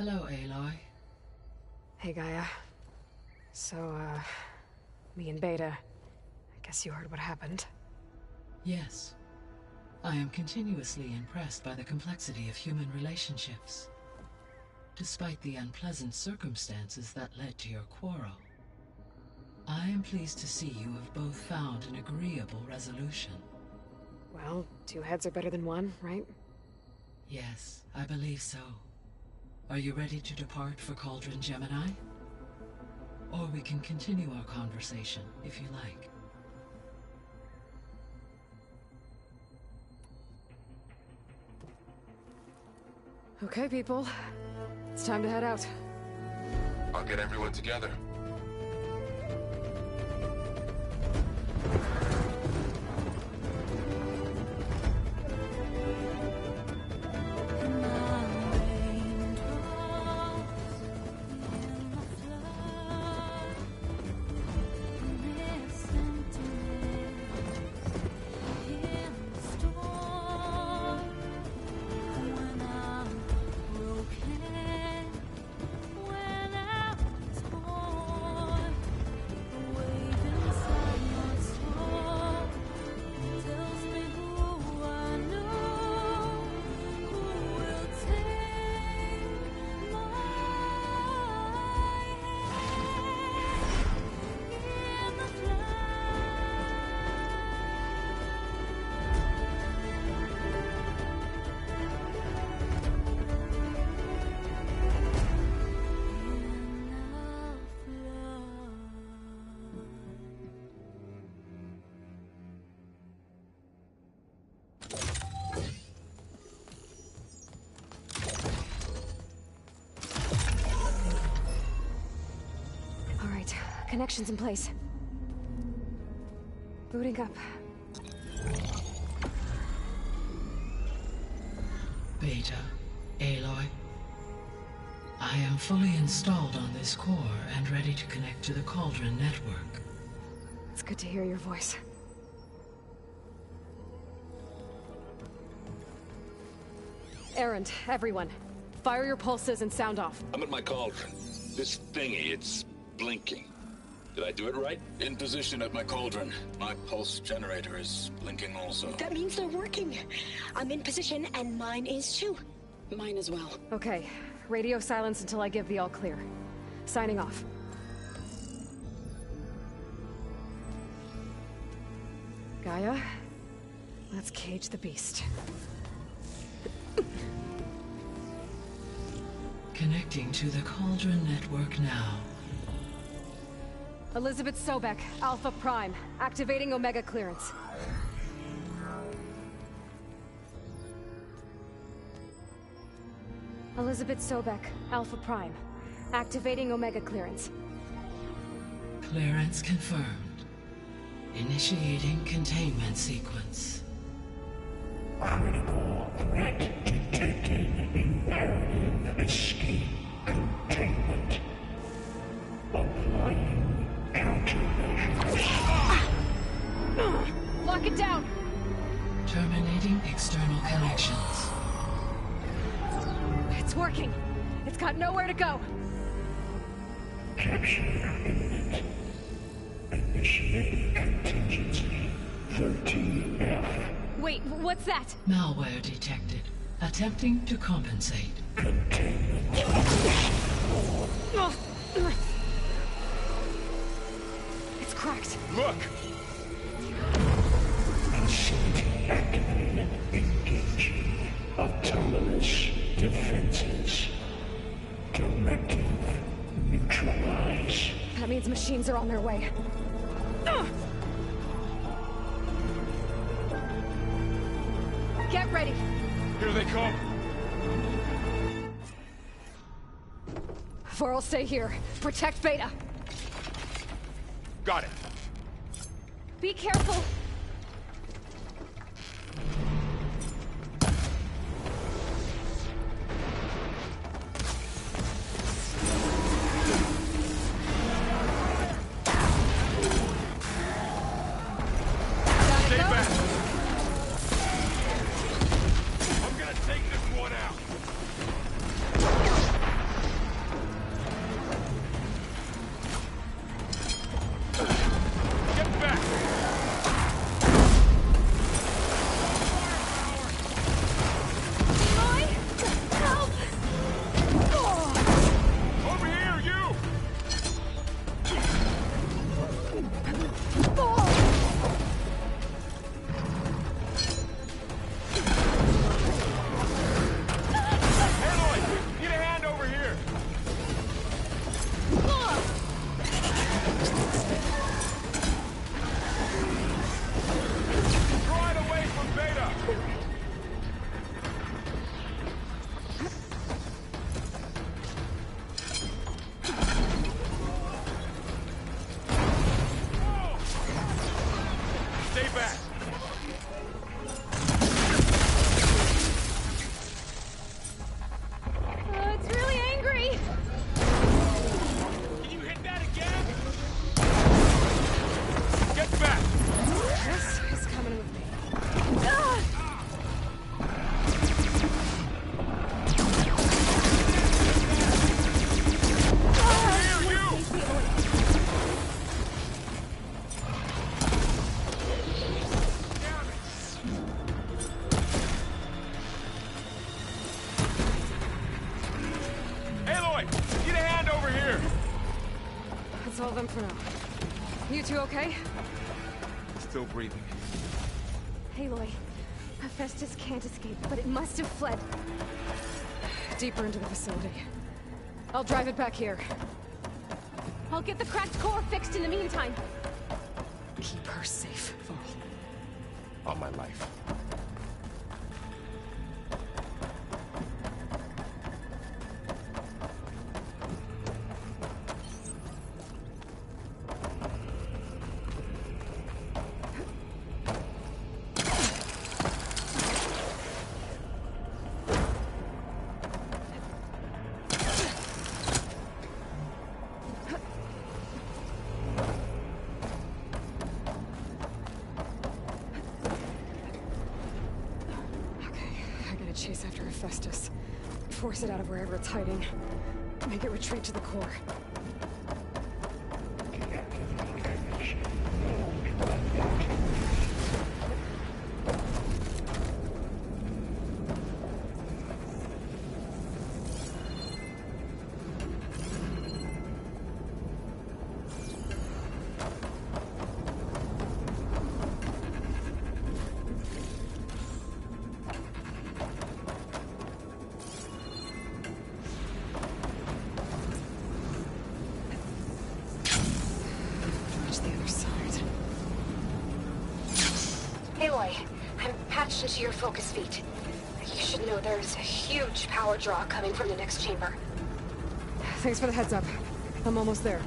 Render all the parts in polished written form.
Hello, Aloy. Hey, Gaia. So, me and Beta, I guess you heard what happened. Yes. I am continuously impressed by the complexity of human relationships. Despite the unpleasant circumstances that led to your quarrel, I am pleased to see you have both found an agreeable resolution. Well, two heads are better than one, right? Yes, I believe so. Are you ready to depart for Cauldron Gemini? Or we can continue our conversation, if you like. Okay, people. It's time to head out. I'll get everyone together. Connections in place. Booting up. Beta, Aloy. I am fully installed on this core and ready to connect to the Cauldron network. It's good to hear your voice. Erend, everyone. Fire your pulses and sound off. I'm at my cauldron. This thingy, it's blinking. Did I do it right? In position at my cauldron. My pulse generator is blinking also. That means they're working. I'm in position, and mine is too. Mine as well. Okay. Radio silence until I give the all clear. Signing off. Gaia, let's cage the beast. Connecting to the Cauldron network now. Elizabeth Sobek, Alpha Prime, activating Omega clearance. Elizabeth Sobek, Alpha Prime, activating Omega clearance. Clearance confirmed. Initiating containment sequence. Critical threat detected. Imperative escape containment. Applying countermeasures. Lock it down! Terminating external connections. It's working. It's got nowhere to go. Capture imminent. Initiating contingency 13F. Wait, what's that? Malware detected. Attempting to compensate. Containment. It's cracked. Look! Facility activated. Engaging autonomous defenses. Directive neutralize. That means machines are on their way. Get ready! Here they come! Vorl, stay here. Protect Beta. Got it! Be careful! Stay back! I'm gonna take this one out! back! It's really angry! Can you hit that again? Get back! This is coming with me. Ah! That's all of them for now. You two okay? Still breathing. Aloy, Hephaestus can't escape, but it must have fled. Deeper into the facility. I'll drive it back here. I'll get the cracked core fixed in the meantime. Keep her safe, Varl. On my life. Chase after Hephaestus. Force it out of wherever it's hiding. Make it retreat to the core. Aloy, I'm patched into your focus feed. You should know there's a huge power draw coming from the next chamber. Thanks for the heads up. I'm almost there.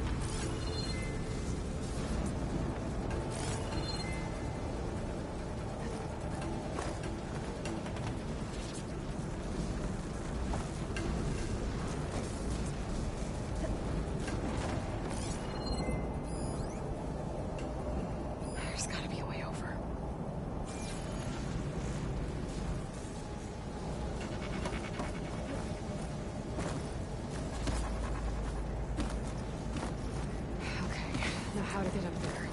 There's gotta be a way over. Now how to get up there.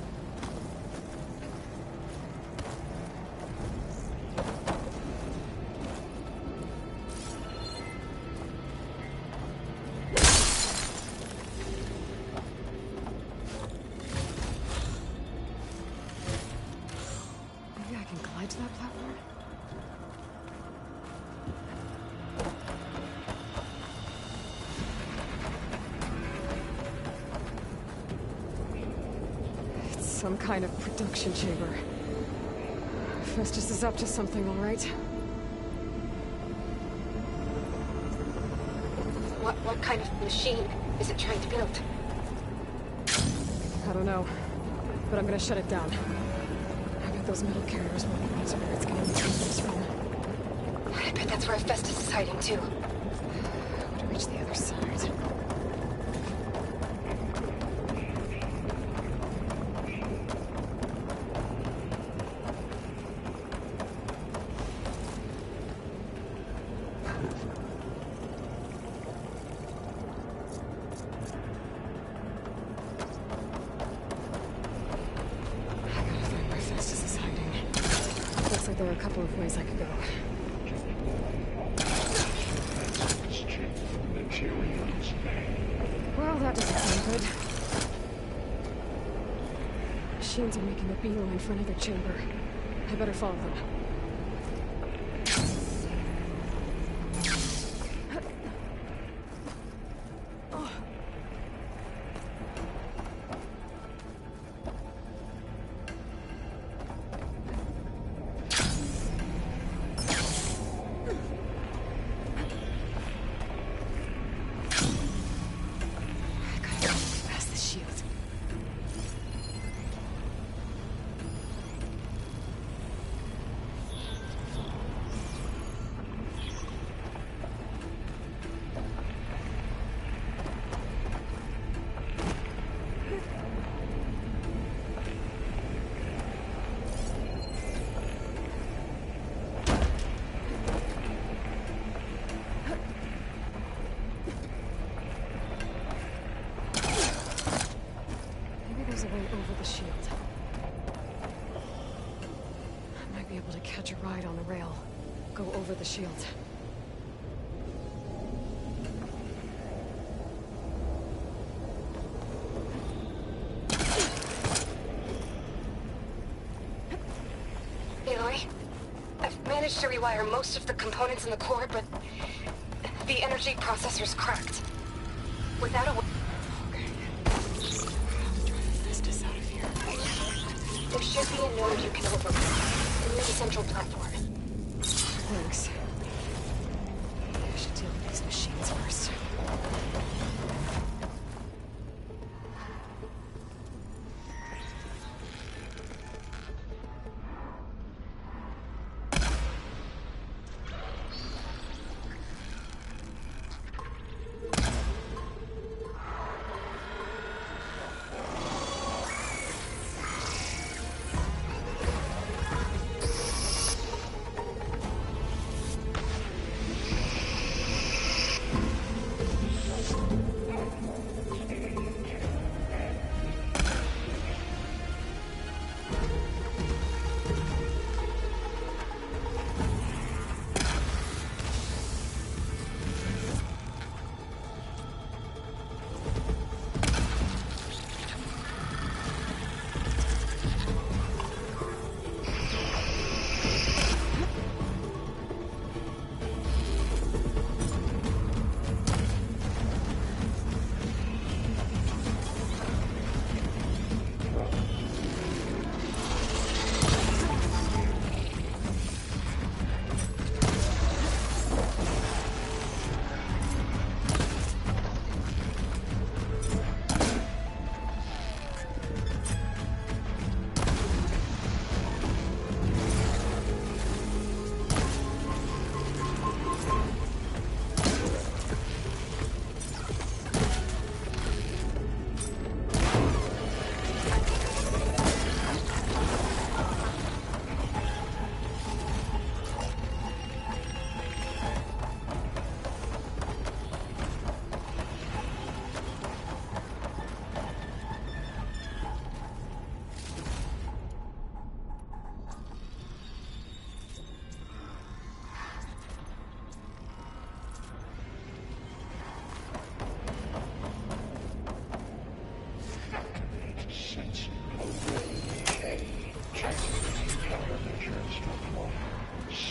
Maybe I can glide to that platform? Some kind of production chamber. Festus is up to something, all right? What kind of machine is it trying to build? I don't know, but I'm gonna shut it down. I got those metal carriers where it's getting the cables from. I bet that's where Festus is hiding too. I want to reach the other side. Looks like there are a couple of ways I could go. Well, that doesn't sound good. Machines are making a beeline for another chamber. I better follow them. shield. I might be able to catch a ride on the rail. Go over the shield. Aloy, I've managed to rewire most of the components in the core, but the energy processor's cracked. Without a way... There should be a node you can override near the central platform. Thanks. I should deal with these machines first.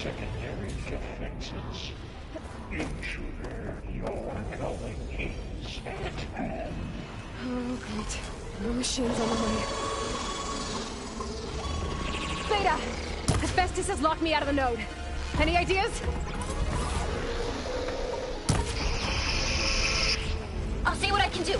Secondary defenses. Intruder, your calling is at hand. Oh, great. More machines on the way. Beta! Hephaestus has locked me out of the node. Any ideas? I'll see what I can do.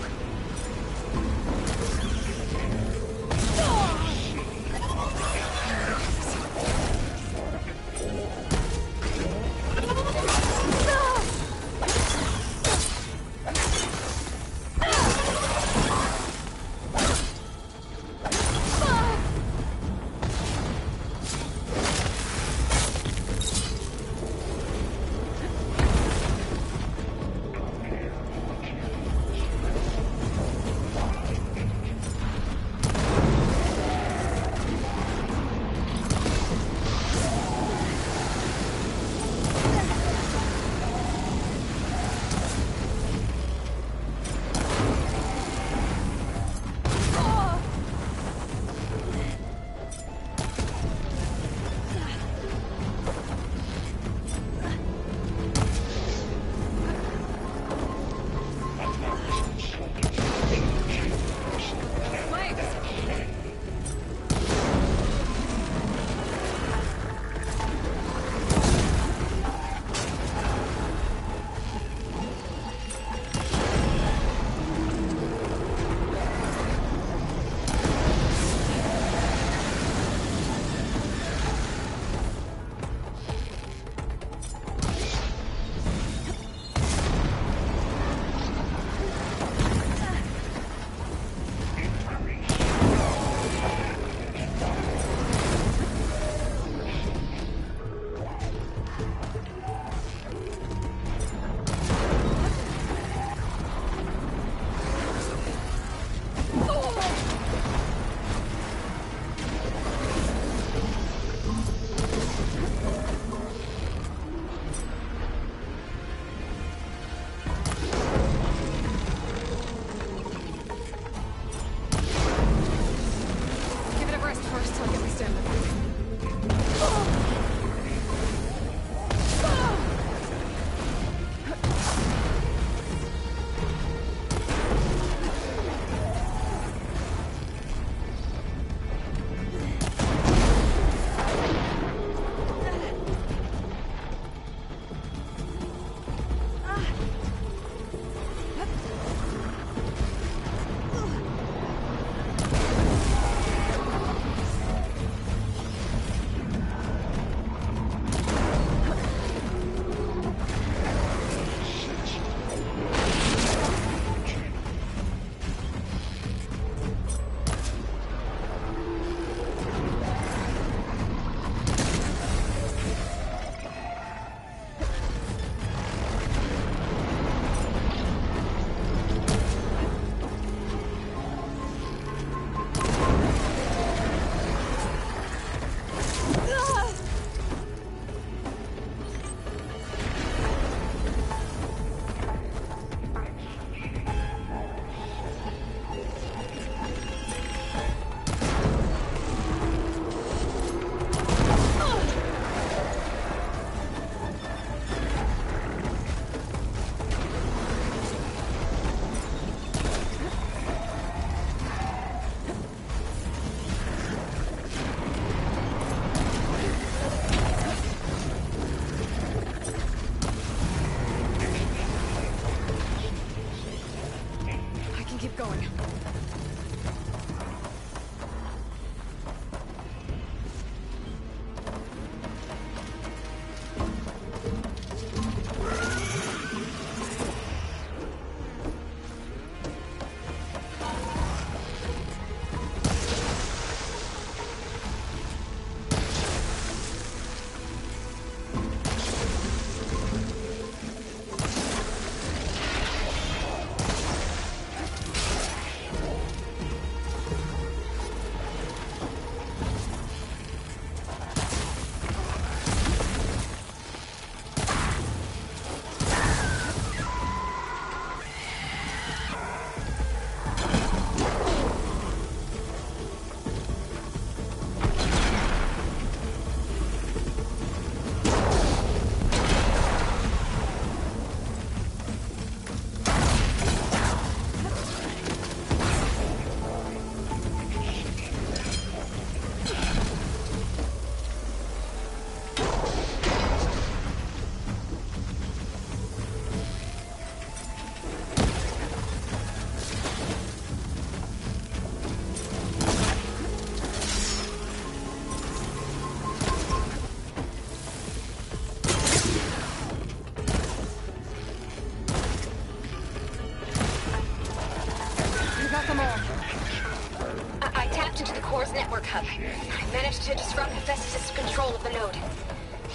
Hub. I managed to disrupt Hephaestus' control of the node.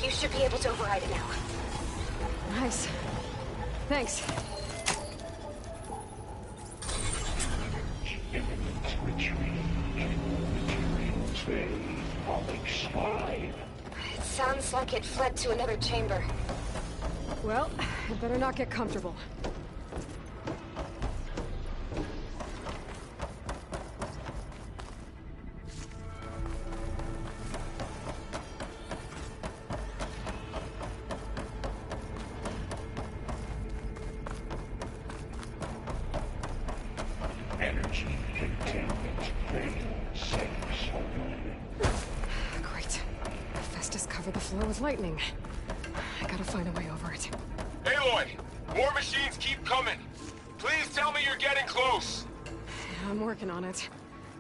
You should be able to override it now. Nice. Thanks. Imminent retreat. Materials fade. Onyx 5. It sounds like it fled to another chamber. Well, I better not get comfortable. Energy containment failed. Settings open. Great. Hephaestus covered the floor with lightning. I gotta find a way over it. Aloy! More machines keep coming! Please tell me you're getting close! Yeah, I'm working on it.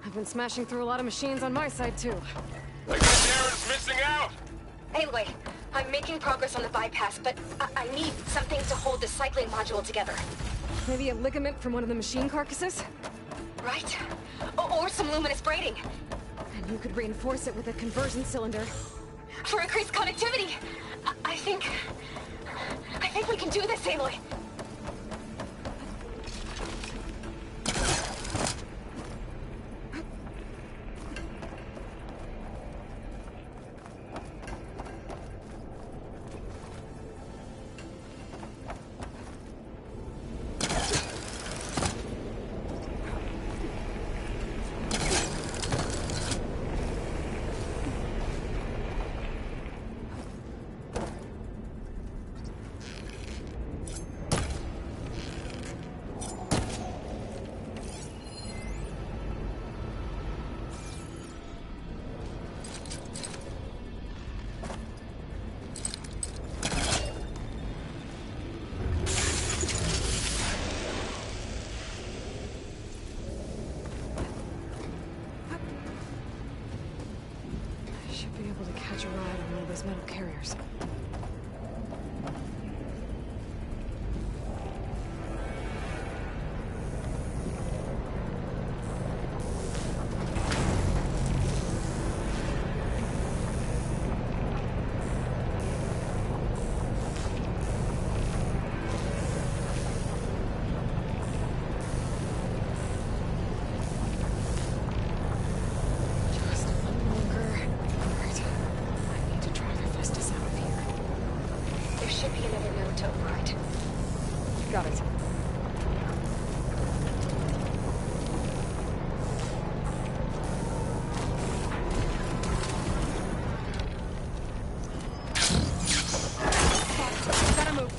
I've been smashing through a lot of machines on my side, too. I guess Aaron's missing out! Anyway, I'm making progress on the bypass, but I need something to hold the cycling module together. Maybe a ligament from one of the machine carcasses? Right? Or some luminous braiding. And you could reinforce it with a conversion cylinder. For increased connectivity! I think we can do this, Aloy. Should be able to catch a ride on one of those metal carriers. Just a little longer. Alright. I need to drive Hephaestus out of here. There should be another node to override. Got it. Gotta move.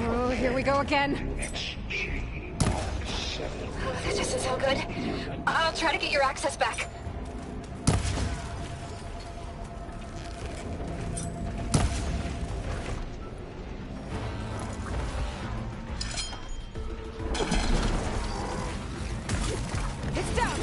Oh, here we go again. That doesn't sound good. I'll try to get your access back. It's down.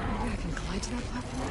Maybe I can climb to that platform.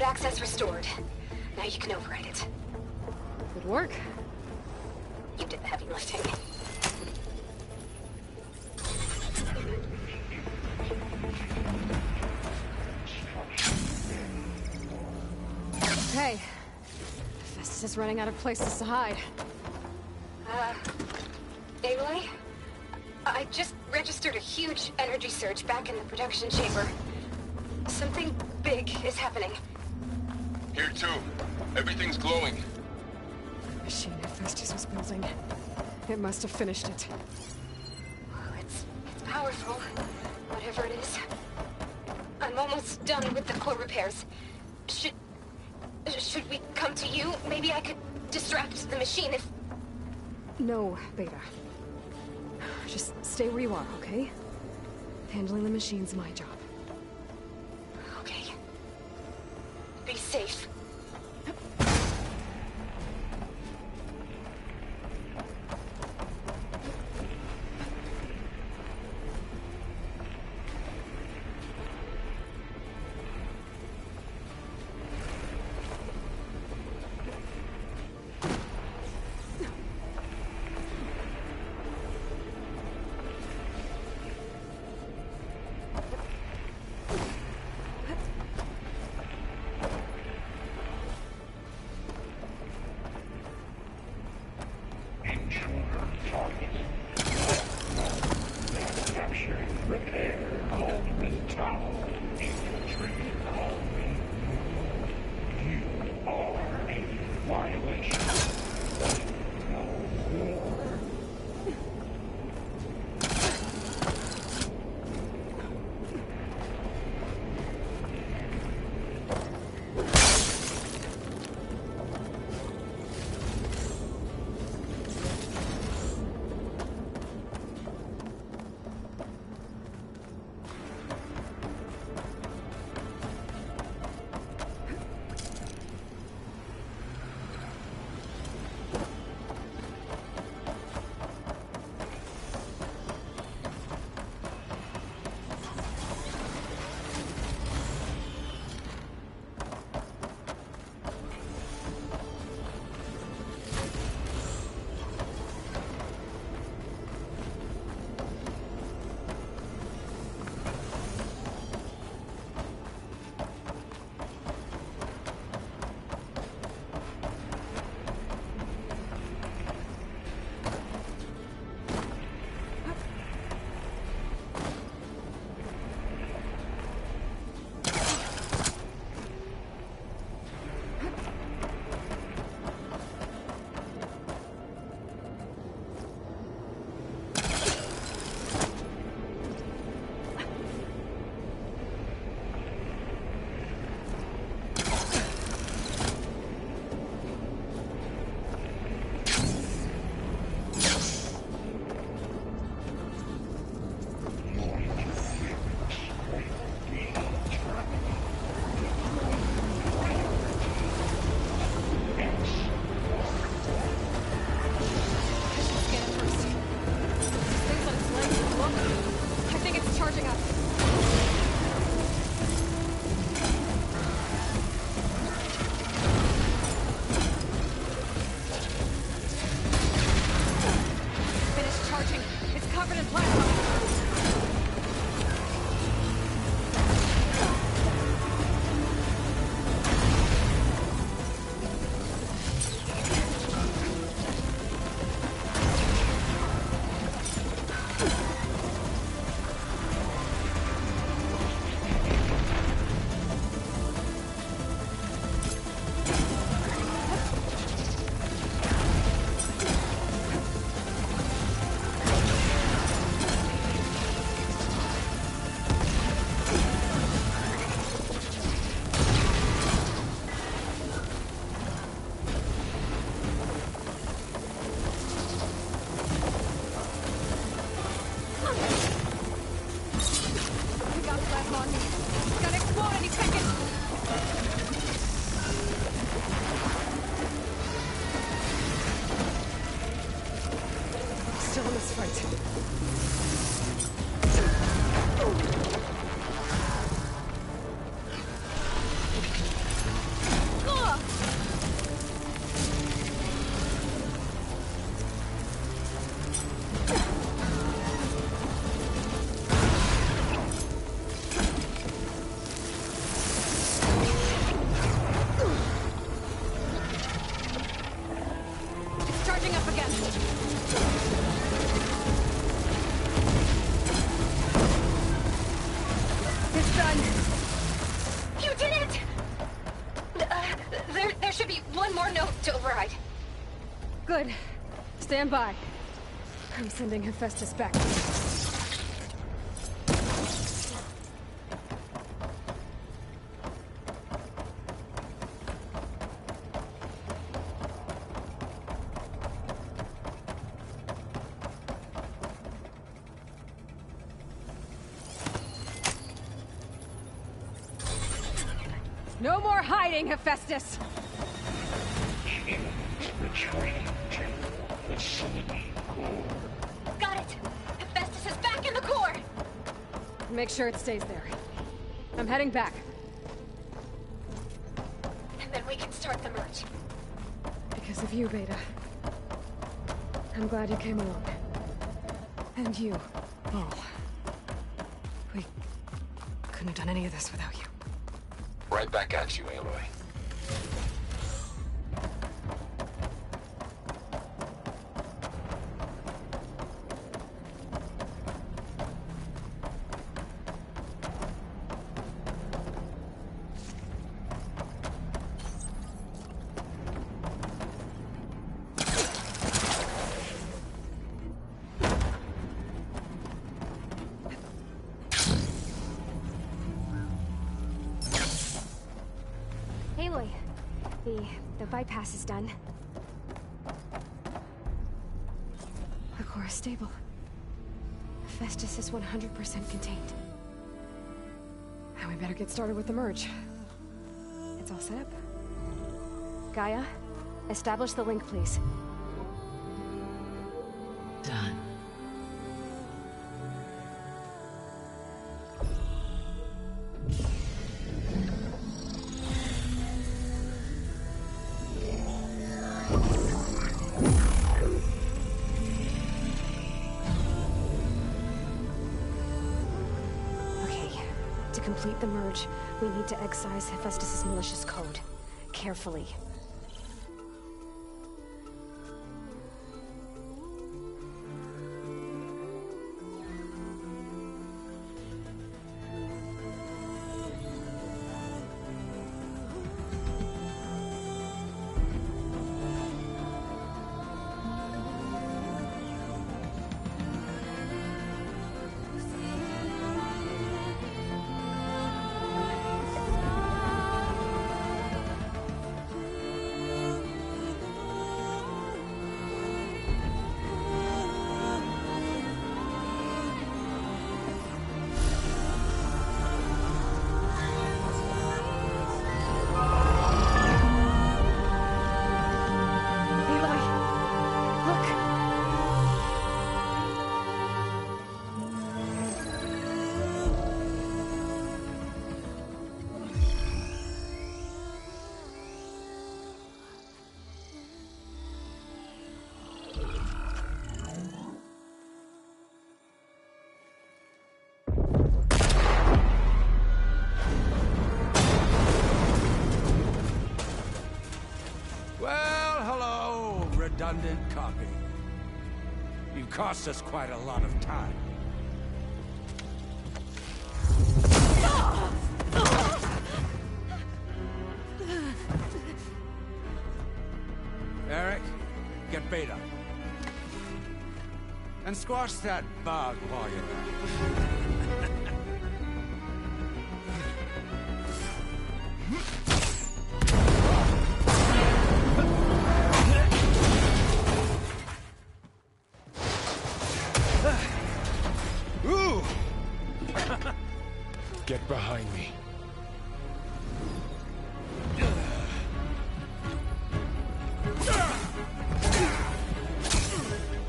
Access restored. Now you can override it. Good work. You did the heavy lifting. Okay. Festus is running out of places to hide. Aloy? I just registered a huge energy surge back in the production chamber. Something big is happening. Here too. Everything's glowing. The machine Hephaestus was building. It must have finished it. Oh, it's powerful. Whatever it is. I'm almost done with the core repairs. Should we come to you? Maybe I could distract the machine if... No, Beta. Just stay where you are, okay? Handling the machine's my job. Okay. Be safe. boss fight. It's charging up again. It's done. You did it! There should be one more note to override. Good. Stand by. I'm sending Hephaestus back. No more hiding, Hephaestus! Retreat to facility core. Got it! Hephaestus is back in the core! Make sure it stays there. I'm heading back. And then we can start the merge. Because of you, Beta. I'm glad you came along. And you, Paul. We couldn't have done any of this without you. Right back at you, Aloy. Aloy, the bypass is done. The core is stable. Hephaestus is 100% contained. And we better get started with the merge. It's all set up. Gaia, establish the link, please. Done. Okay, to complete the merge, we need to excise Hephaestus' malicious code. Carefully. Well, hello, redundant copy. You've cost us quite a lot of time. Eric, get Beta. And squash that bug while you're at it. Get behind me.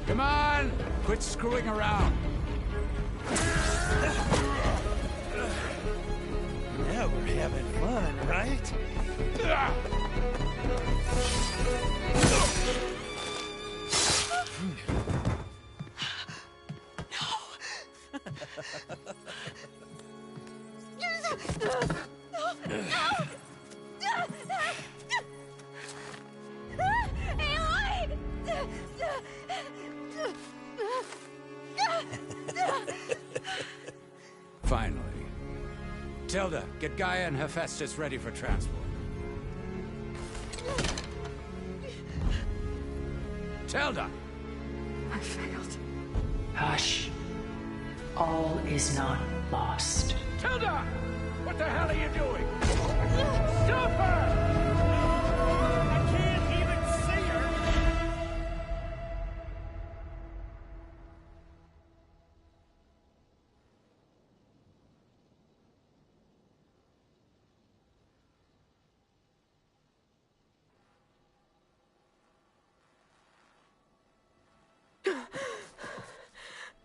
Come on! Quit screwing around. Now we're having fun, right? Finally. Tilda, get Gaia and Hephaestus ready for transport. Tilda! I failed. Hush. All is not lost. Tilda! What the hell are you doing? Stop her! I can't even see her!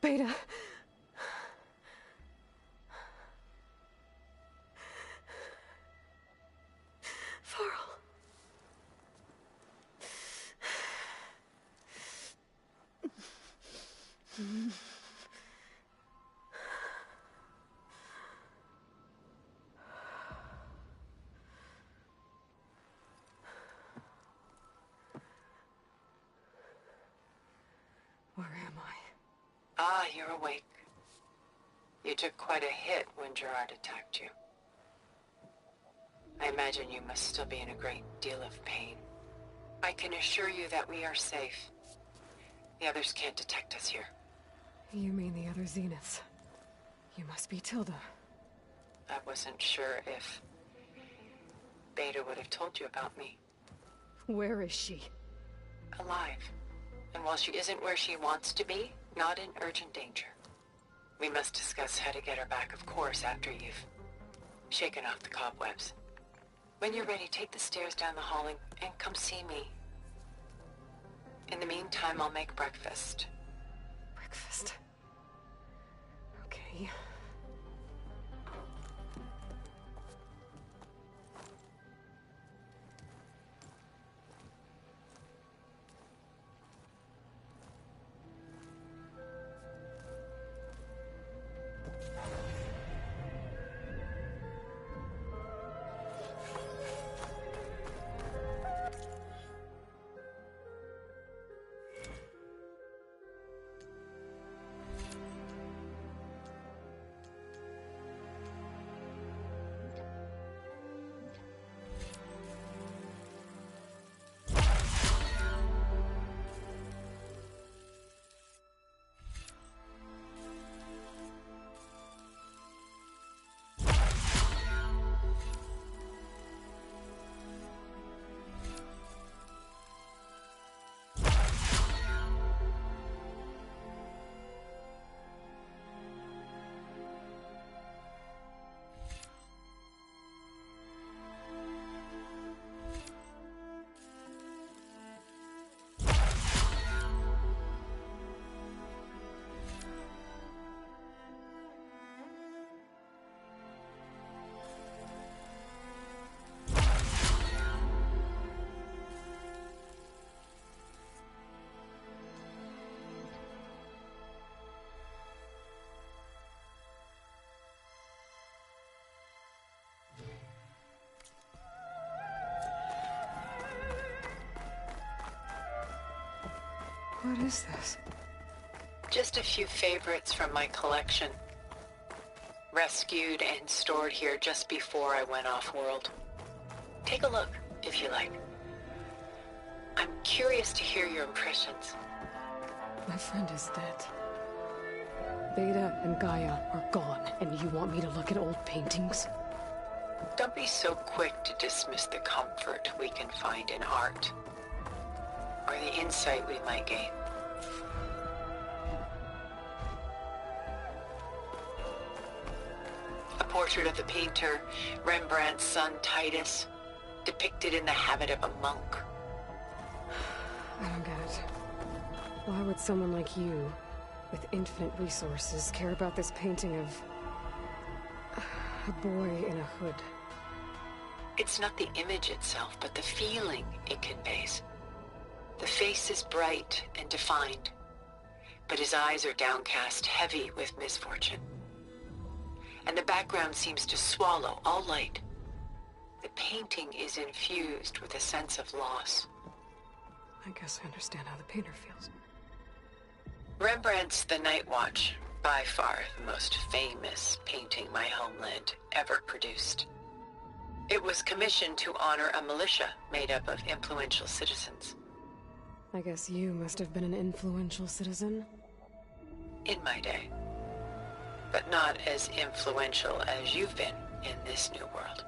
Beta. Varl. Where am I? Ah, you're awake. You took quite a hit when Gerard attacked you. I imagine you must still be in a great deal of pain. I can assure you that we are safe. The others can't detect us here. You mean the other Zeniths? You must be Tilda. I wasn't sure if Beta would have told you about me. Where is she? Alive. And while she isn't where she wants to be, not in urgent danger. We must discuss how to get her back, of course, after you've shaken off the cobwebs. When you're ready, take the stairs down the hall and come see me. In the meantime, I'll make breakfast. Breakfast. Okay. What is this? Just a few favorites from my collection. Rescued and stored here just before I went off-world. Take a look, if you like. I'm curious to hear your impressions. My friend is dead. Beta and Gaia are gone, and you want me to look at old paintings? Don't be so quick to dismiss the comfort we can find in art, or the insight we might gain. A portrait of the painter, Rembrandt's son Titus, depicted in the habit of a monk. I don't get it. Why would someone like you with infinite resources care about this painting of a boy in a hood? It's not the image itself, but the feeling it conveys. The face is bright and defined, but his eyes are downcast, heavy with misfortune. And the background seems to swallow all light. The painting is infused with a sense of loss. I guess I understand how the painter feels. Rembrandt's The Night Watch, by far the most famous painting my homeland ever produced. It was commissioned to honor a militia made up of influential citizens. I guess you must have been an influential citizen. In my day. But not as influential as you've been in this new world.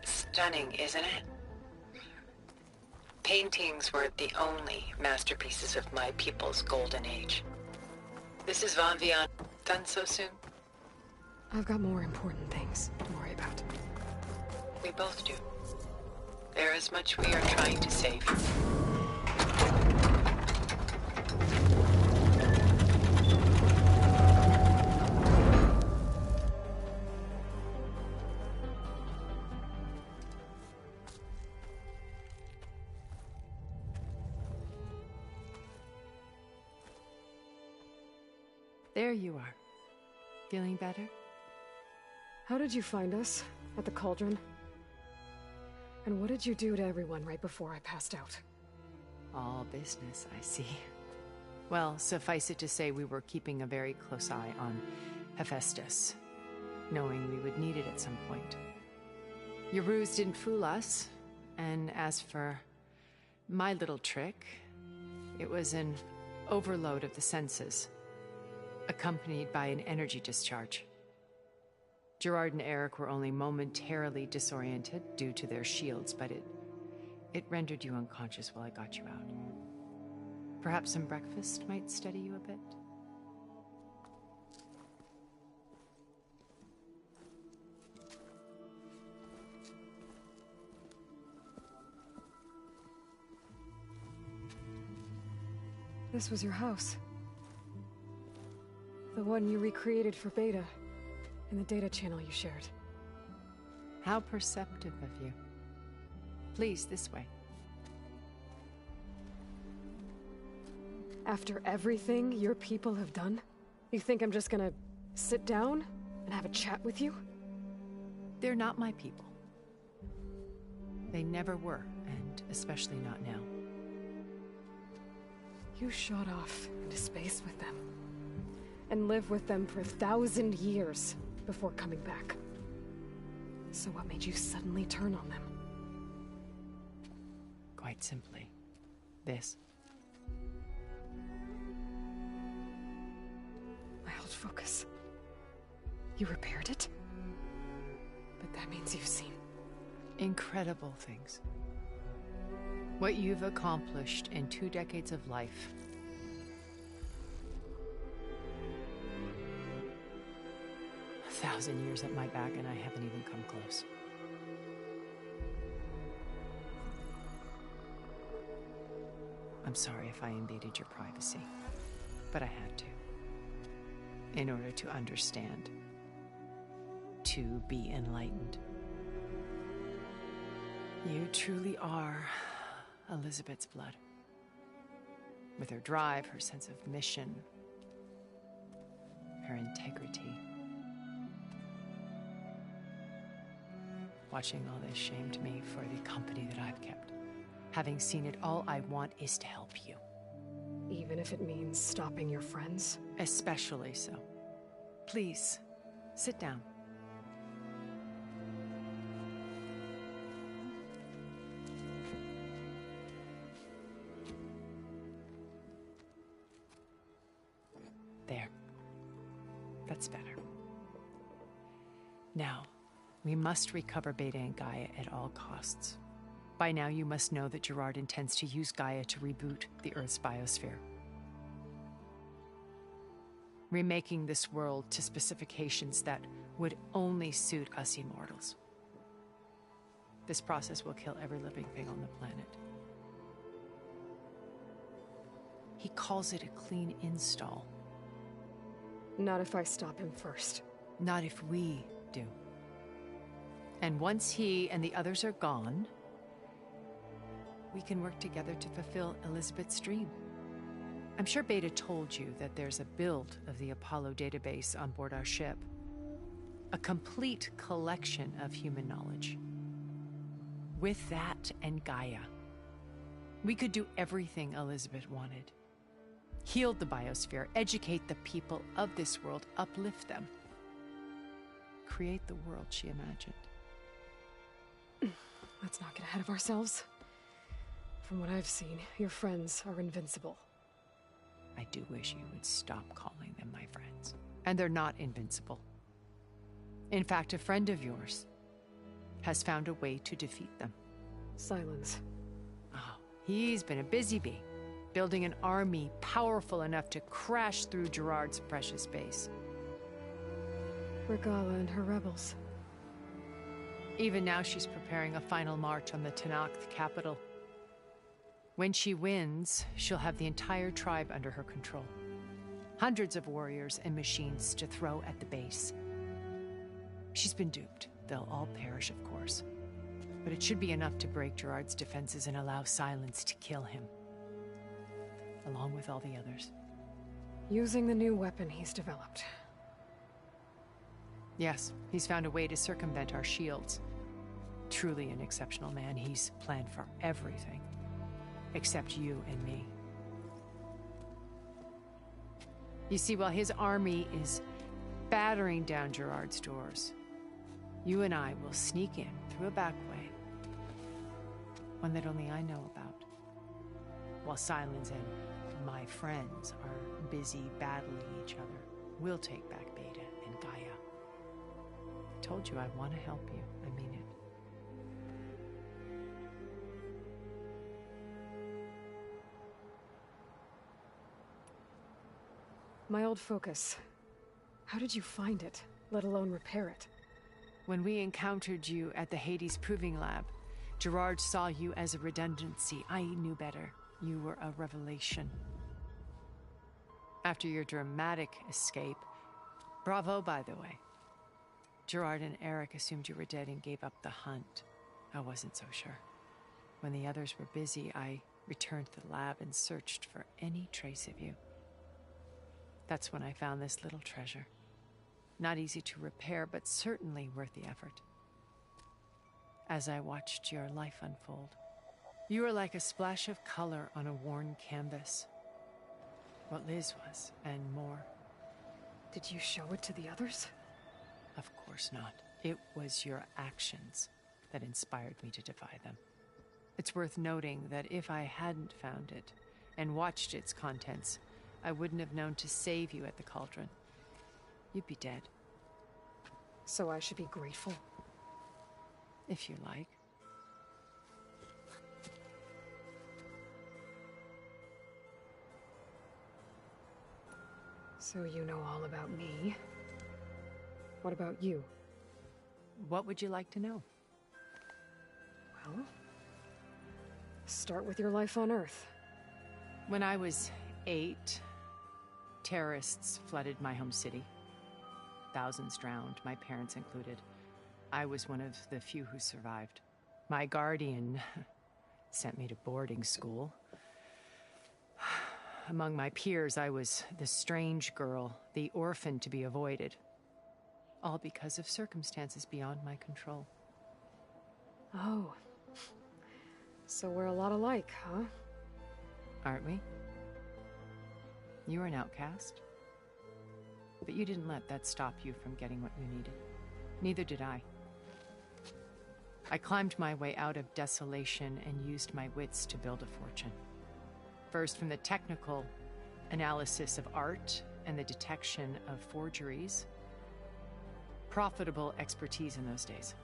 Stunning, isn't it? Paintings weren't the only masterpieces of my people's golden age. Mrs. Van Vian, done so soon? I've got more important things to worry about. We both do. There is much we are trying to save. There you are. Feeling better? How did you find us? At the Cauldron? And what did you do to everyone right before I passed out? All business, I see. Well, suffice it to say we were keeping a very close eye on Hephaestus, knowing we would need it at some point. Your ruse didn't fool us, and as for my little trick, it was an overload of the senses, accompanied by an energy discharge. Gerard and Eric were only momentarily disoriented due to their shields, but it rendered you unconscious while I got you out. Perhaps some breakfast might steady you a bit? This was your house. The one you recreated for Beta, in the data channel you shared. How perceptive of you. Please, this way. After everything your people have done, you think I'm just gonna sit down and have a chat with you? They're not my people. They never were, and especially not now. You shot off into space with them, and lived with them for 1,000 years before coming back. So what made you suddenly turn on them? Quite simply, this. My old focus. You repaired it? But that means you've seen... incredible things. What you've accomplished in 2 decades of life. A 1,000 years at my back, and I haven't even come close. I'm sorry if I invaded your privacy, but I had to. In order to understand. To be enlightened. You truly are Elizabeth's blood. With her drive, her sense of mission, her integrity. Watching all this shamed me for the company that I've kept. Having seen it, all I want is to help you. Even if it means stopping your friends? Especially so. Please, sit down. There. That's better. Now, we must recover Beta and Gaia at all costs. By now, you must know that Gerard intends to use Gaia to reboot the Earth's biosphere. Remaking this world to specifications that would only suit us immortals. This process will kill every living thing on the planet. He calls it a clean install. Not if I stop him first. Not if we do. And once he and the others are gone, we can work together to fulfill Elizabeth's dream. I'm sure Beta told you that there's a build of the Apollo database on board our ship. A complete collection of human knowledge. With that and Gaia, we could do everything Elizabeth wanted. Heal the biosphere, educate the people of this world, uplift them. Create the world she imagined. Let's not get ahead of ourselves. From what I've seen, your friends are invincible. I do wish you would stop calling them my friends. And they're not invincible. In fact, a friend of yours has found a way to defeat them. Silence. Oh, he's been a busy bee, building an army powerful enough to crash through Gerard's precious base. Regala and her rebels. Even now she's preparing a final march on the Tenakth capital. When she wins, she'll have the entire tribe under her control. Hundreds of warriors and machines to throw at the base. She's been duped. They'll all perish, of course. But it should be enough to break Gerard's defenses and allow Silence to kill him. Along with all the others. Using the new weapon he's developed. Yes, he's found a way to circumvent our shields. Truly an exceptional man. He's planned for everything. Except you and me. You see, while his army is battering down Gerard's doors, you and I will sneak in through a back way. One that only I know about. While Silence and my friends are busy battling each other, we'll take back Beta and Gaia. I told you I want to help you. I mean it. My old focus. How did you find it, let alone repair it? When we encountered you at the Hades Proving Lab, Gerard saw you as a redundancy. I knew better. You were a revelation. After your dramatic escape, bravo, by the way. Gerard and Eric assumed you were dead and gave up the hunt. I wasn't so sure. When the others were busy, I returned to the lab and searched for any trace of you. That's when I found this little treasure. Not easy to repair, but certainly worth the effort. As I watched your life unfold, you were like a splash of color on a worn canvas. What Liz was, and more. Did you show it to the others? Of course not. It was your actions that inspired me to defy them. It's worth noting that if I hadn't found it and watched its contents, I wouldn't have known to save you at the Cauldron. You'd be dead. So I should be grateful? If you like. So you know all about me. What about you? What would you like to know? Well, start with your life on Earth. When I was 8, terrorists flooded my home city. Thousands drowned, my parents included. I was one of the few who survived. My guardian sent me to boarding school. Among my peers, I was the strange girl, the orphan to be avoided. All because of circumstances beyond my control. Oh. So we're a lot alike, huh? Aren't we? You were an outcast. But you didn't let that stop you from getting what you needed. Neither did I. I climbed my way out of desolation and used my wits to build a fortune. First, from the technical analysis of art and the detection of forgeries. Profitable expertise in those days.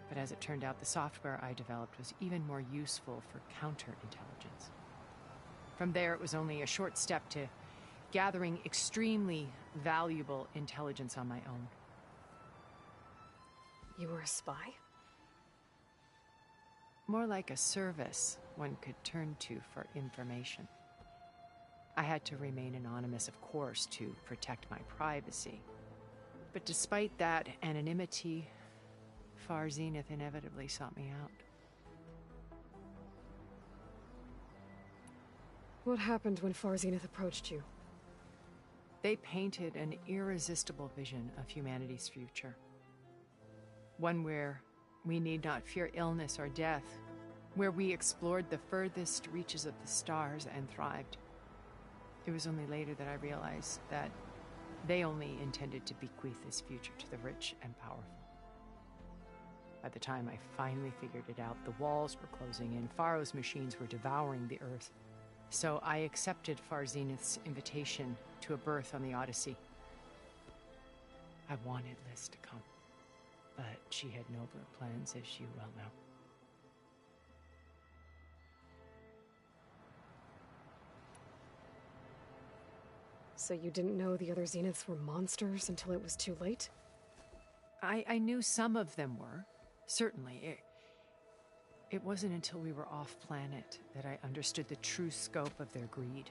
But as it turned out, the software I developed was even more useful for counterintelligence. From there, it was only a short step to gathering extremely valuable intelligence on my own. You were a spy? More like a service one could turn to for information. I had to remain anonymous, of course, to protect my privacy. But despite that anonymity, Far Zenith inevitably sought me out. What happened when Far Zenith approached you? They painted an irresistible vision of humanity's future. One where we need not fear illness or death, where we explored the furthest reaches of the stars and thrived. It was only later that I realized that they only intended to bequeath this future to the rich and powerful. By the time I finally figured it out, the walls were closing in, Faro's machines were devouring the Earth. So I accepted Far Zenith's invitation to a berth on the Odyssey. I wanted Liz to come, but she had nobler plans, as you well know. So you didn't know the other Zeniths were monsters until it was too late? I knew some of them were, certainly. It wasn't until we were off-planet that I understood the true scope of their greed.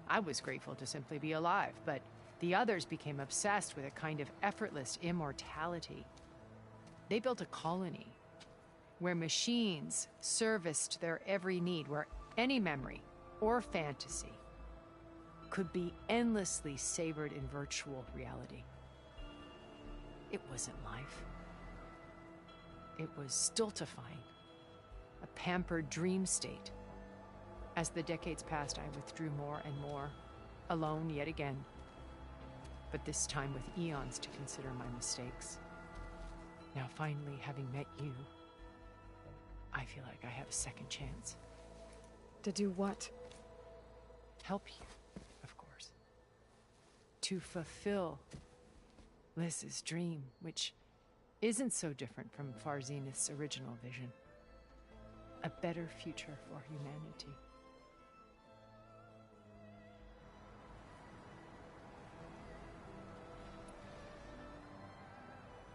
I was grateful to simply be alive, but the others became obsessed with a kind of effortless immortality. They built a colony where machines serviced their every need, where any memory or fantasy could be endlessly savored in virtual reality. It wasn't life. It was stultifying, a pampered dream state. As the decades passed, I withdrew more and more, alone yet again, but this time with eons to consider my mistakes. Now finally, having met you, I feel like I have a second chance. To do what? Help you, of course. To fulfill Liz's dream, which isn't so different from Far Zenith's original vision. A better future for humanity.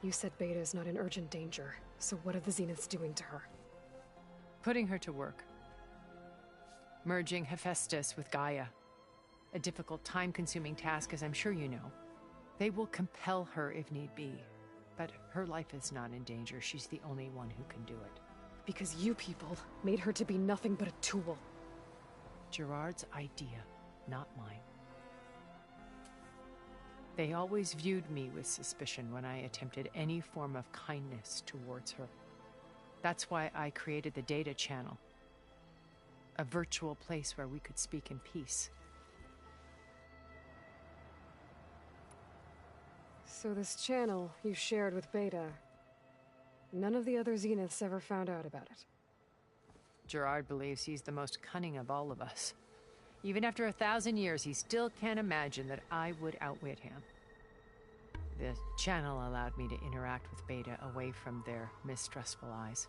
You said Beta is not in urgent danger, so what are the Zeniths doing to her? Putting her to work. Merging Hephaestus with Gaia. A difficult, time-consuming task, as I'm sure you know. They will compel her if need be, but her life is not in danger. She's the only one who can do it. Because you people made her to be nothing but a tool. Gerard's idea, not mine. They always viewed me with suspicion when I attempted any form of kindness towards her. That's why I created the data channel. A virtual place where we could speak in peace. So this channel you shared with Beta, none of the other Zeniths ever found out about it? Gerard believes he's the most cunning of all of us. Even after 1,000 years, he still can't imagine that I would outwit him. The channel allowed me to interact with Beta away from their mistrustful eyes.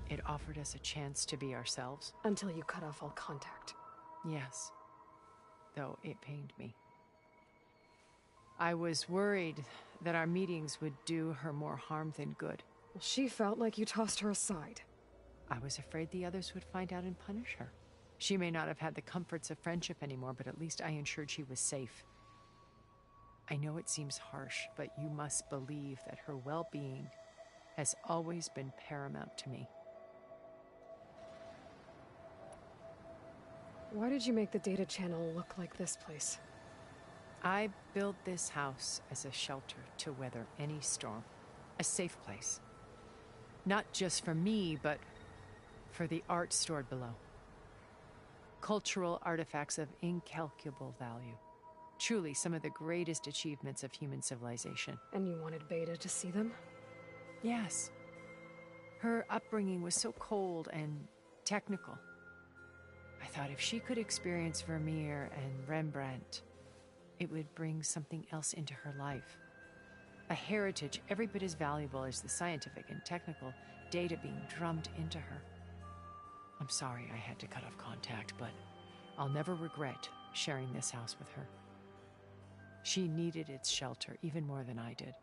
It offered us a chance to be ourselves. Until you cut off all contact. Yes. Though it pained me. I was worried that our meetings would do her more harm than good. Well, she felt like you tossed her aside. I was afraid the others would find out and punish her. She may not have had the comforts of friendship anymore, but at least I ensured she was safe. I know it seems harsh, but you must believe that her well-being has always been paramount to me. Why did you make the data channel look like this place? I built this house as a shelter to weather any storm. A safe place. Not just for me, but for the art stored below. Cultural artifacts of incalculable value. Truly some of the greatest achievements of human civilization. And you wanted Beta to see them? Yes. Her upbringing was so cold and technical. I thought if she could experience Vermeer and Rembrandt, it would bring something else into her life. A heritage every bit as valuable as the scientific and technical data being drummed into her. I'm sorry I had to cut off contact, but I'll never regret sharing this house with her. She needed its shelter even more than I did.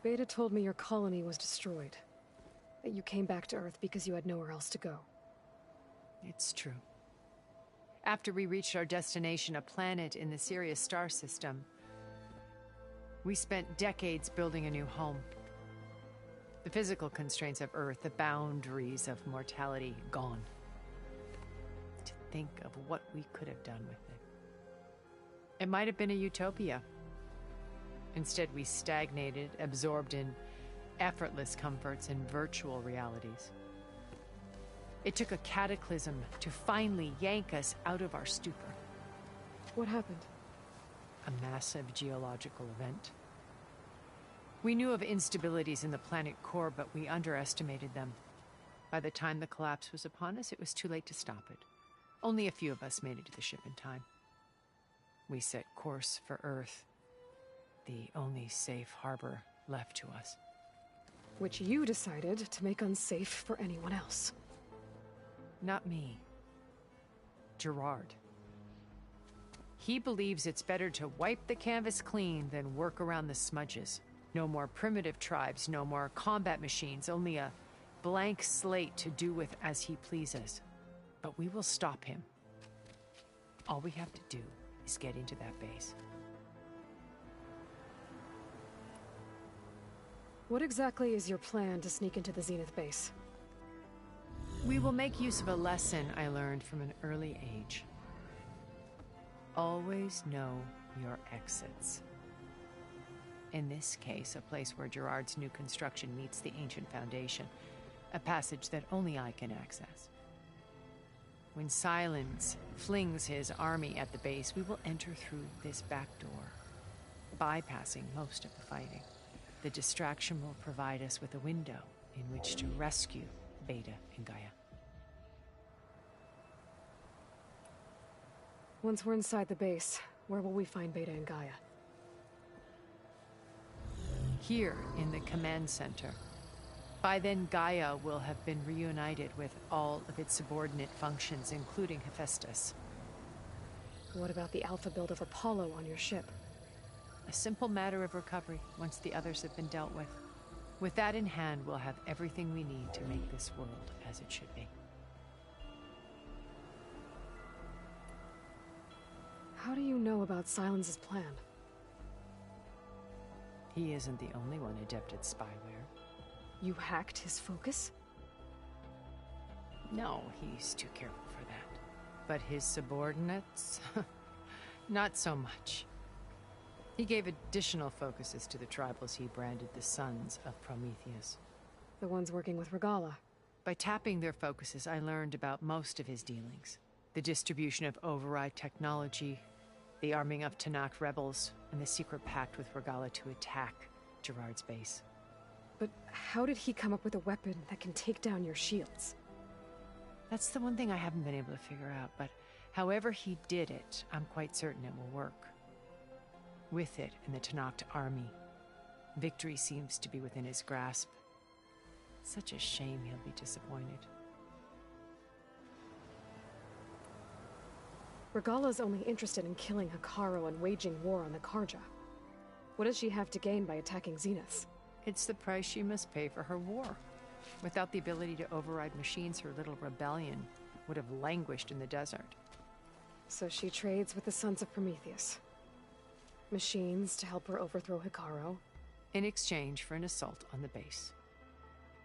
Beta told me your colony was destroyed. That you came back to Earth because you had nowhere else to go. It's true. After we reached our destination, a planet in the Sirius star system, we spent decades building a new home. The physical constraints of Earth, the boundaries of mortality, gone. To think of what we could have done with it. It might have been a utopia. Instead, we stagnated, absorbed in effortless comforts and virtual realities. It took a cataclysm to finally yank us out of our stupor. What happened? A massive geological event. We knew of instabilities in the planet core, but we underestimated them. By the time the collapse was upon us, it was too late to stop it. Only a few of us made it to the ship in time. We set course for Earth, the only safe harbor left to us. Which you decided to make unsafe for anyone else. Not me. Gerard. He believes it's better to wipe the canvas clean than work around the smudges. No more primitive tribes, no more combat machines, only a blank slate to do with as he pleases. But we will stop him. All we have to do is get into that base. What exactly is your plan to sneak into the Zenith base? We will make use of a lesson I learned from an early age. Always know your exits. In this case, a place where Gerard's new construction meets the ancient foundation, a passage that only I can access. When Sylens flings his army at the base, we will enter through this back door, bypassing most of the fighting. The distraction will provide us with a window in which to rescue Beta and Gaia. Once we're inside the base, where will we find Beta and Gaia? Here in the command center. By then, Gaia will have been reunited with all of its subordinate functions, including Hephaestus. What about the alpha build of Apollo on your ship? A simple matter of recovery once the others have been dealt with. With that in hand, we'll have everything we need to make this world as it should be. How do you know about Sylens' plan? He isn't the only one adept at spyware. You hacked his focus? No, he's too careful for that. But his subordinates? Not so much. He gave additional focuses to the tribals he branded the Sons of Prometheus. The ones working with Regalla. By tapping their focuses, I learned about most of his dealings. The distribution of override technology, the arming of Tenakth rebels, and the secret pact with Regalla to attack Gerard's base. But how did he come up with a weapon that can take down your shields? That's the one thing I haven't been able to figure out, but however he did it, I'm quite certain it will work. With it and the Tenakth army, victory seems to be within his grasp. Such a shame he'll be disappointed. Regalla's only interested in killing Hekarro and waging war on the Karja. What does she have to gain by attacking Zenith? It's the price she must pay for her war. Without the ability to override machines, her little rebellion would have languished in the desert. So she trades with the Sons of Prometheus. Machines to help her overthrow Hekarro. In exchange for an assault on the base.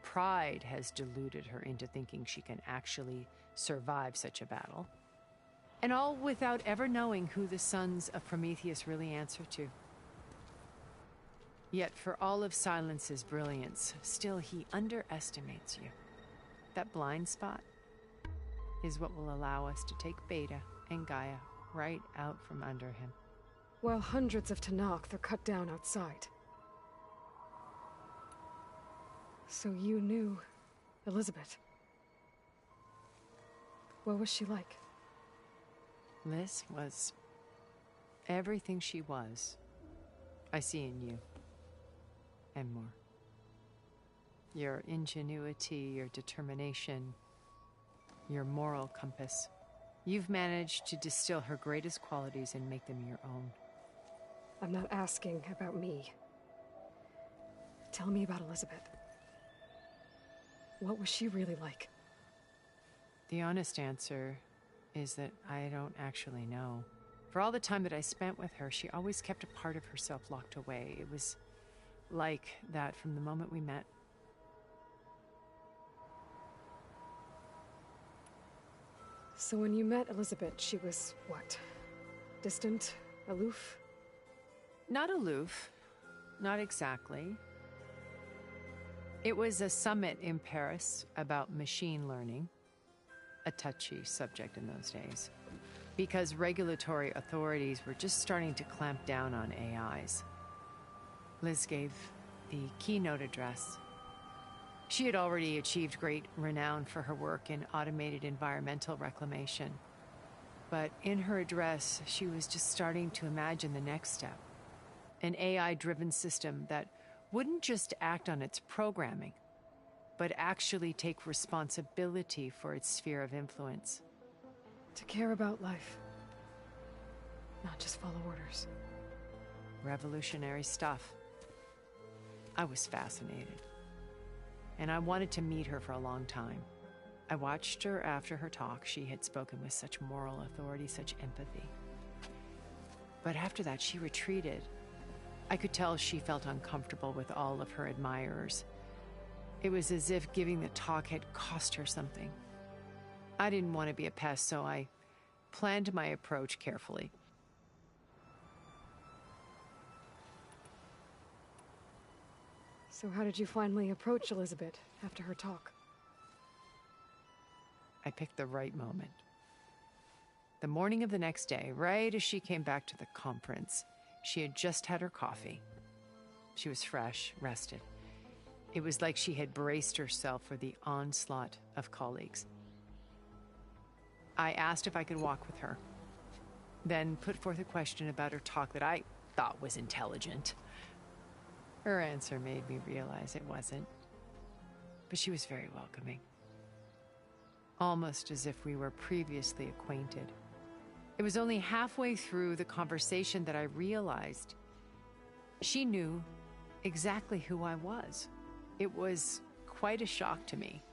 Pride has deluded her into thinking she can actually survive such a battle. And all without ever knowing who the Sons of Prometheus really answer to. Yet for all of Sylens' brilliance, still he underestimates you. That blind spot is what will allow us to take Beta and Gaia right out from under him. While hundreds of Tenakth are cut down outside. So you knew Elizabeth. What was she like? Liz was everything she was. I see in you. And more. Your ingenuity, your determination, your moral compass. You've managed to distill her greatest qualities and make them your own. I'm not asking about me. Tell me about Elizabeth. What was she really like? The honest answer is that I don't actually know. For all the time that I spent with her, she always kept a part of herself locked away. It was like that from the moment we met. So when you met Elizabeth, she was what? Distant? Aloof? Not aloof. Not exactly. It was a summit in Paris about machine learning, a touchy subject in those days, because regulatory authorities were just starting to clamp down on AIs. Liz gave the keynote address. She had already achieved great renown for her work in automated environmental reclamation. But in her address, she was just starting to imagine the next step. An AI-driven system that wouldn't just act on its programming, but actually take responsibility for its sphere of influence. To care about life. Not just follow orders. Revolutionary stuff. I was fascinated. And I wanted to meet her for a long time. I watched her after her talk. She had spoken with such moral authority, such empathy. But after that, she retreated. I could tell she felt uncomfortable with all of her admirers. It was as if giving the talk had cost her something. I didn't want to be a pest, so I planned my approach carefully. So how did you finally approach Elizabeth after her talk? I picked the right moment. The morning of the next day, right as she came back to the conference, she had just had her coffee. She was fresh, rested. It was like she had braced herself for the onslaught of colleagues. I asked if I could walk with her, then put forth a question about her talk that I thought was intelligent. Her answer made me realize it wasn't, but she was very welcoming. Almost as if we were previously acquainted. It was only halfway through the conversation that I realized she knew exactly who I was. It was quite a shock to me.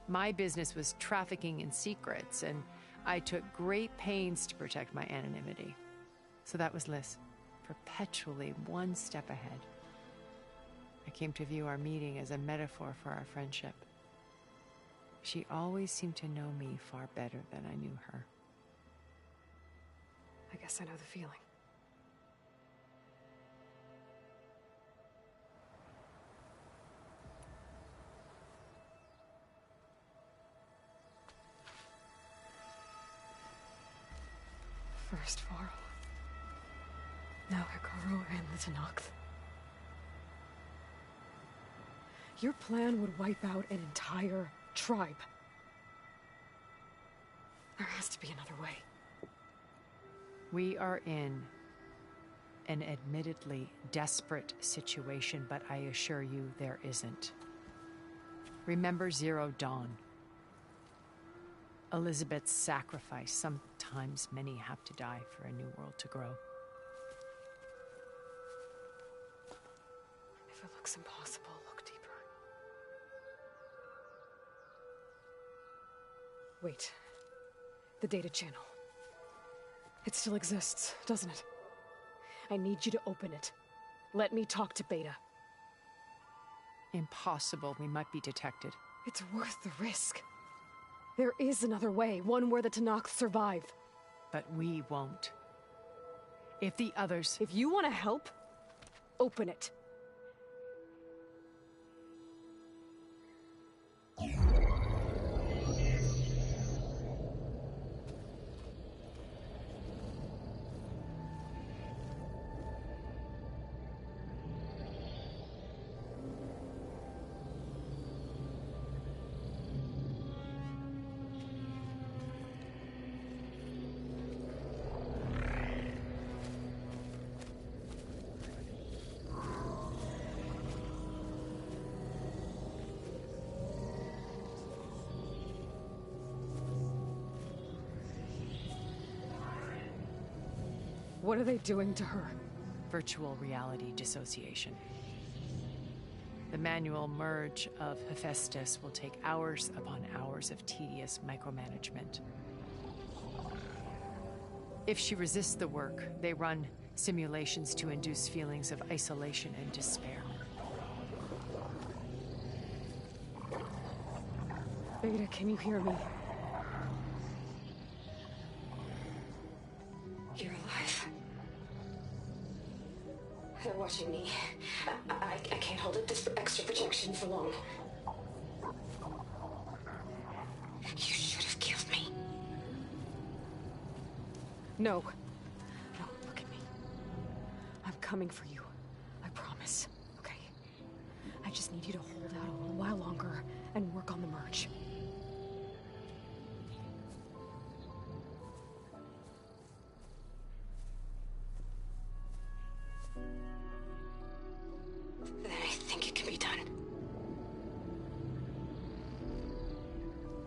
My business was trafficking in secrets, and I took great pains to protect my anonymity. So that was Liz, perpetually one step ahead. I came to view our meeting as a metaphor for our friendship. She always seemed to know me far better than I knew her. I guess I know the feeling. First Varl. Now Hekarro and the Tenakth. Your plan would wipe out an entire tribe. There has to be another way. We are in an admittedly desperate situation, but I assure you there isn't. Remember Zero Dawn. Elizabeth's sacrifice. Sometimes many have to die for a new world to grow. If it looks impossible, look deeper. Wait. The data channel. It still exists, doesn't it? I need you to open it. Let me talk to Beta. Impossible. We might be detected. It's worth the risk. There is another way, one where the Tenakth survive. But we won't. If the others... If you want to help, open it. What are they doing to her? Virtual reality dissociation. The manual merge of Hephaestus will take hours upon hours of tedious micromanagement. If she resists the work, they run simulations to induce feelings of isolation and despair. Beta, can you hear me? You're alive. They're watching me. I can't hold up this extra projection for long. You should have killed me. No. No, look at me. I'm coming for you. I promise. Okay? I just need you to hold out a little while longer and work on the merge. Then I think it can be done.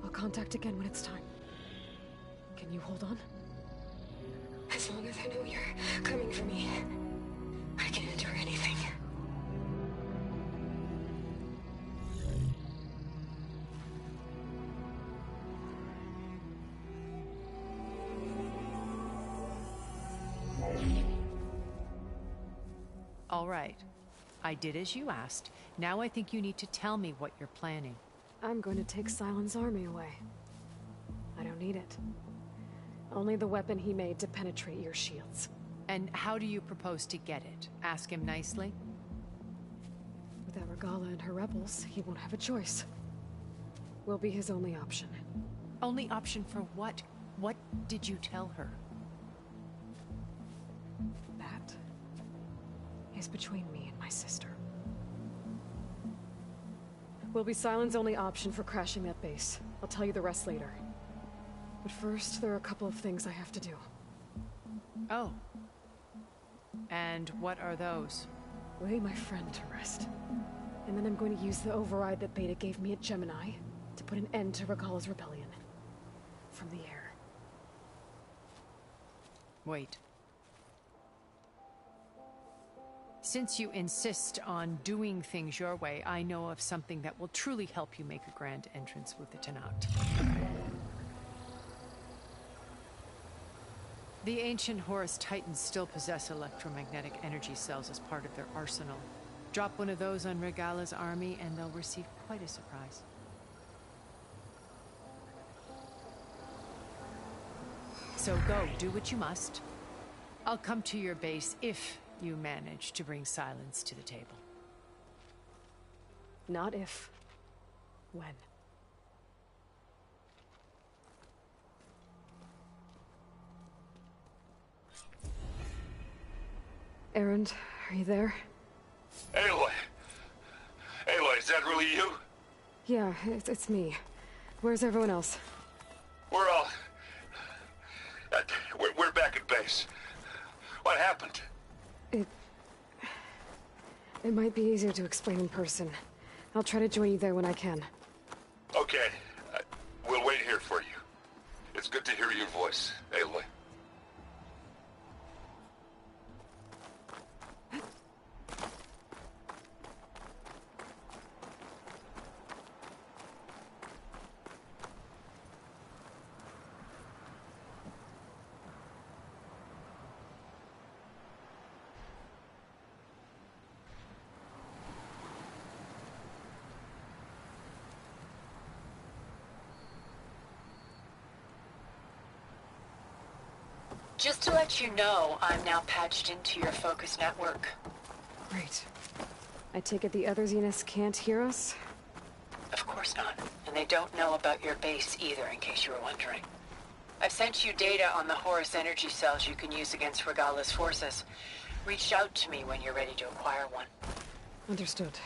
I'll contact again when it's time. Can you hold on? As long as I know you're coming for me, I can endure anything. All right. I did as you asked. Now I think you need to tell me what you're planning. I'm going to take Sylens' army away. I don't need it. Only the weapon he made to penetrate your shields. And how do you propose to get it? Ask him nicely? Without Regalla and her rebels, he won't have a choice. We'll be his only option. Only option for what? What did you tell her? That is between me and my sister. Will be Sylens' only option for crashing that base. I'll tell you the rest later. But first, there are a couple of things I have to do. Oh. And what are those? Lay my friend to rest. And then I'm going to use the override that Beta gave me at Gemini to put an end to Regalla's rebellion. From the air. Wait. Since you insist on doing things your way, I know of something that will truly help you make a grand entrance with the Tenakth. The ancient Horus Titans still possess electromagnetic energy cells as part of their arsenal. Drop one of those on Regalla's army and they'll receive quite a surprise. So go, do what you must. I'll come to your base if you manage to bring Sylens to the table. Not if. When. Erend, are you there? Aloy! Aloy, is that really you? Yeah, it's me. Where's everyone else? We're all... We're back at base. What happened? It might be easier to explain in person. I'll try to join you there when I can. Okay. We'll wait here for you. It's good to hear your voice, Aloy. Just to let you know, I'm now patched into your focus network. Great. I take it the other Zeniths can't hear us? Of course not. And they don't know about your base either, in case you were wondering. I've sent you data on the Horus energy cells you can use against Regalla's forces. Reach out to me when you're ready to acquire one. Understood.